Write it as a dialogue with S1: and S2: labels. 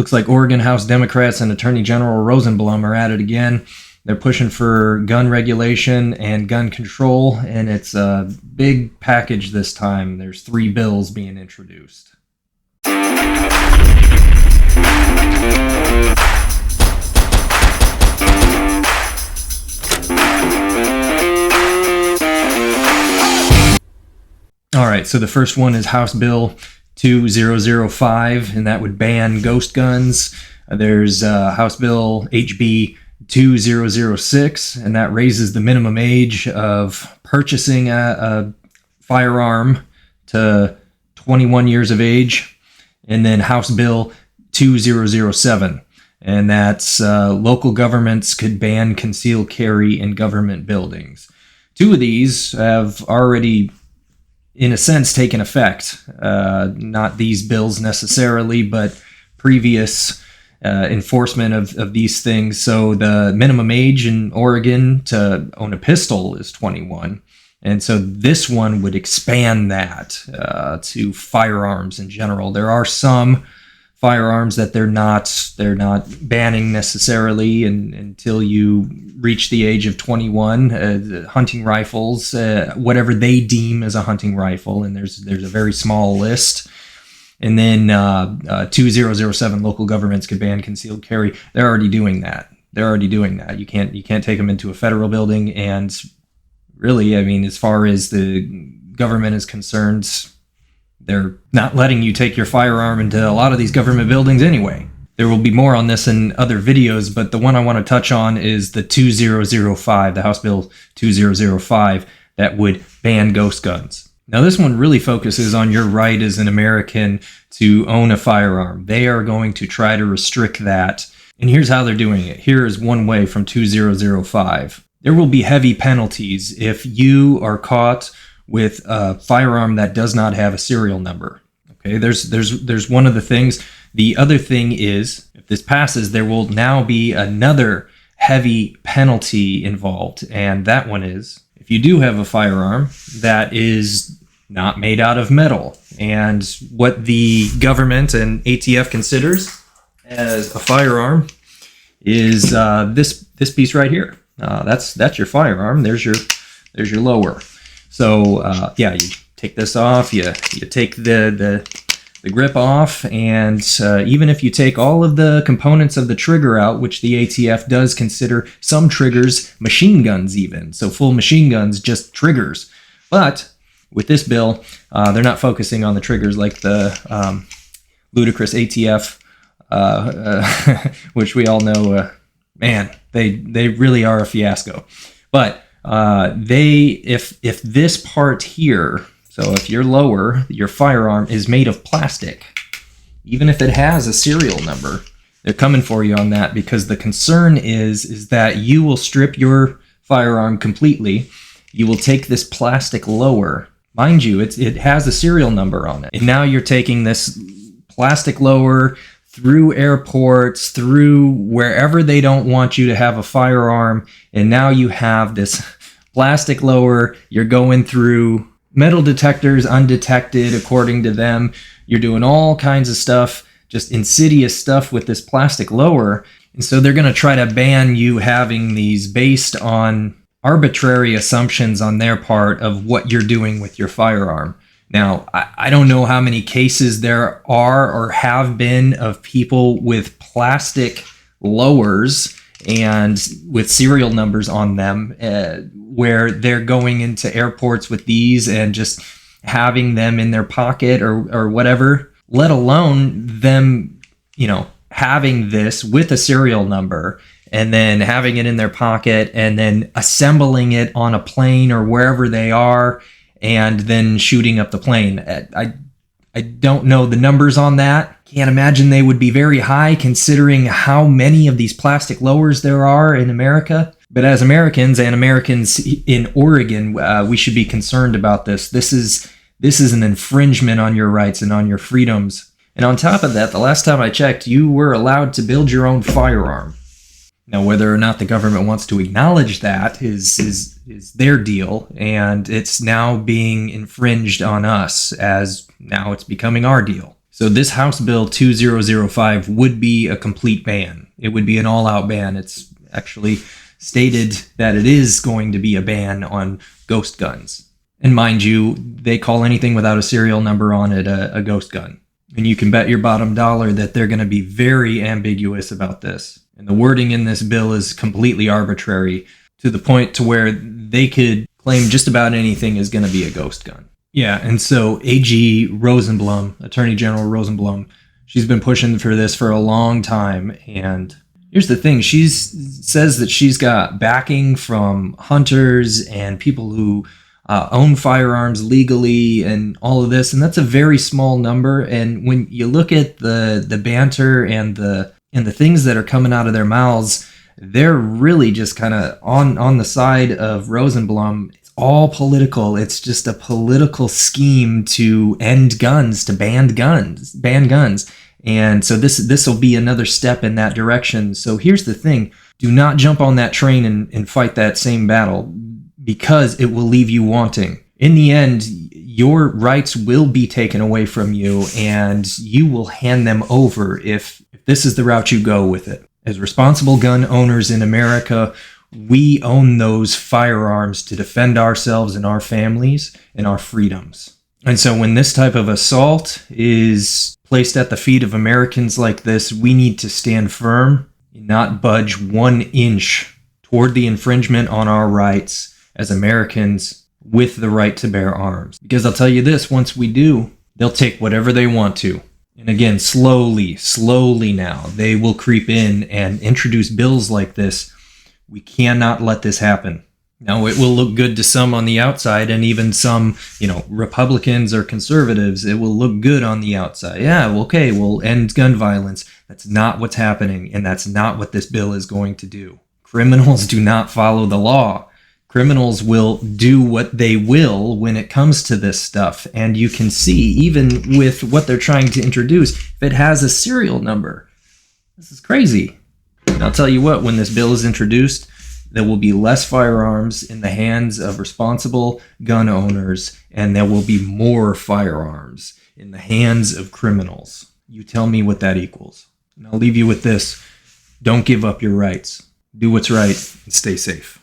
S1: Looks like Oregon House Democrats and Attorney General Rosenblum are at it again. They're pushing for gun regulation and gun control, and it's a big package this time. There's 3 bills being introduced. All right, so the first one is House Bill 2005, and that would ban ghost guns. There's House Bill HB 2006, and that raises the minimum age of purchasing a firearm to 21 years of age. And then House Bill 2007, and that's local governments could ban concealed carry in government buildings. 2 of these have already, in a sense, taken effect. Not these bills necessarily, but previous enforcement of these things. So the minimum age in Oregon to own a pistol is 21. And so this one would expand that to firearms in general. There are some firearms that they're not banning necessarily until you reach the age of 21. Hunting rifles, whatever they deem as a hunting rifle, and there's a very small list. And then 2007, local governments could ban concealed carry. They're already doing that. You can't take them into a federal building, and really, I mean, as far as the government is concerned, they're not letting you take your firearm into a lot of these government buildings anyway. There will be more on this in other videos, but the one I want to touch on is the 2005, the House Bill 2005, that would ban ghost guns. Now, this one really focuses on your right as an American to own a firearm. They are going to try to restrict that. And here's how they're doing it. Here is one way from 2005. There will be heavy penalties if you are caught with a firearm that does not have a serial number. Okay, there's one of the things. The other thing is, if this passes, there will now be another heavy penalty involved, and that one is if you do have a firearm that is not made out of metal. And what the government and ATF considers as a firearm is this piece right here. That's your firearm. There's your lower. So yeah, you take this off. You take the grip off, and even if you take all of the components of the trigger out, which the ATF does consider some triggers machine guns even. So full machine guns, just triggers. But with this bill, they're not focusing on the triggers like the ludicrous ATF, which we all know, man, they really are a fiasco. But if this part here, so if your lower, your firearm is made of plastic, even if it has a serial number, they're coming for you on that, because the concern is that you will strip your firearm completely. You will take this plastic lower. Mind you, it has a serial number on it. And now you're taking this plastic lower through airports, through wherever they don't want you to have a firearm, and now you have this plastic lower. You're going through metal detectors undetected according to them. You're doing all kinds of stuff, just insidious stuff with this plastic lower. And so they're going to try to ban you having these based on arbitrary assumptions on their part of what you're doing with your firearm. Now, I don't know how many cases there are or have been of people with plastic lowers and with serial numbers on them, where they're going into airports with these and just having them in their pocket or whatever, let alone them, having this with a serial number and then having it in their pocket and then assembling it on a plane or wherever they are and then shooting up the plane. I don't know the numbers on that. Can't imagine they would be very high considering how many of these plastic lowers there are in America. But as Americans and Americans in Oregon, we should be concerned about this. This is an infringement on your rights and on your freedoms. And on top of that, the last time I checked, you were allowed to build your own firearm. Now, whether or not the government wants to acknowledge that is their deal, and it's now being infringed on us as now it's becoming our deal. So this House Bill 2005 would be a complete ban. It would be an all-out ban. It's actually stated that it is going to be a ban on ghost guns. And mind you, they call anything without a serial number on it a ghost gun. And you can bet your bottom dollar that they're going to be very ambiguous about this. And the wording in this bill is completely arbitrary to the point to where they could claim just about anything is going to be a ghost gun. Yeah, and so AG Rosenblum, Attorney General Rosenblum, she's been pushing for this for a long time. And here's the thing, she says that she's got backing from hunters and people who own firearms legally and all of this, and that's a very small number. And when you look at the banter and the things that are coming out of their mouths, they're really just kind of on the side of Rosenblum. It's all political. It's just a political scheme to end guns, to ban guns. And so this will be another step in that direction. So here's the thing. Do not jump on that train and fight that same battle, because it will leave you wanting. In the end, your rights will be taken away from you, and you will hand them over if this is the route you go with it. As responsible gun owners in America, we own those firearms to defend ourselves and our families and our freedoms. And so when this type of assault is placed at the feet of Americans like this, we need to stand firm and not budge 1 inch toward the infringement on our rights as Americans with the right to bear arms. Because I'll tell you this, once we do, they'll take whatever they want to. And again, slowly now, they will creep in and introduce bills like this. We cannot let this happen. Now, it will look good to some on the outside, and even some, Republicans or conservatives, it will look good on the outside. Yeah, okay, we'll end gun violence. That's not what's happening, and that's not what this bill is going to do. Criminals do not follow the law. Criminals will do what they will when it comes to this stuff. And you can see, even with what they're trying to introduce, if it has a serial number, this is crazy. And I'll tell you what, when this bill is introduced, there will be less firearms in the hands of responsible gun owners, and there will be more firearms in the hands of criminals. You tell me what that equals. And I'll leave you with this. Don't give up your rights. Do what's right and stay safe.